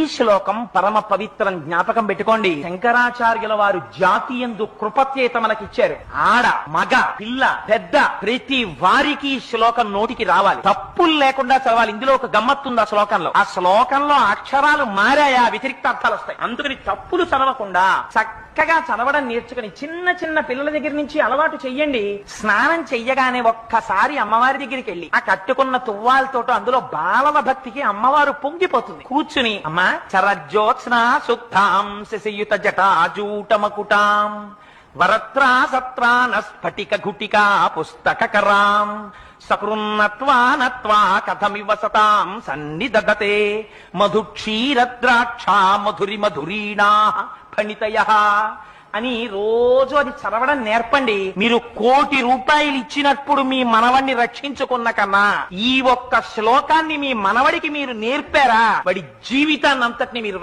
ఈ శ్లోకం పరమ పవిత్రం, జ్ఞాపకం పెట్టుకోండి. శంకరాచార్యుల వారు జాతీయందు కృపత్యేత మనకిచ్చారు. ఆడ మగ పిల్ల పెద్ద ప్రతి వారికి శ్లోకం నోటికి రావాలి, తప్పులు లేకుండా చదవాలి. ఇందులో ఒక గమ్మత్తుంది ఆ శ్లోకంలో. ఆ శ్లోకంలో అక్షరాలు మారాయా, వ్యతిరిక్త అర్థాలు వస్తాయి. అందుకని తప్పులు చదవకుండా చక్కగా చదవడం నేర్చుకుని చిన్న చిన్న పిల్లల దగ్గర నుంచి అలవాటు చెయ్యండి. స్నానం చెయ్యగానే ఒక్కసారి అమ్మవారి దగ్గరికి వెళ్ళి ఆ కట్టుకున్న తువ్వాలతోటో అందులో బాలవ భక్తికి అమ్మవారు పొంగిపోతుంది. కూర్చుని అమ్మా చరజ్యోత్స్న శుద్ధాం శశియుత జటాజూటమకుటాం వరత్రా సత్రాన స్ఫటిక ఘుటికా పుస్తకరాం సకృన్నత్వా నత్వా కథమివ సతాం సన్నిదదతే మధుక్షీరద్రాక్షా మధురి మధురీణా ఫణితయః అని రోజు అది చదవడం నేర్పండి. మీరు 1,000,000 రూపాయలు ఇచ్చినప్పుడు మీ మనవడిని రక్షించుకున్న కన్నా ఈ ఒక్క శ్లోకాన్ని మీ మనవడికి మీరు నేర్పారా, వాడి జీవితాన్ని అంతటిని మీరు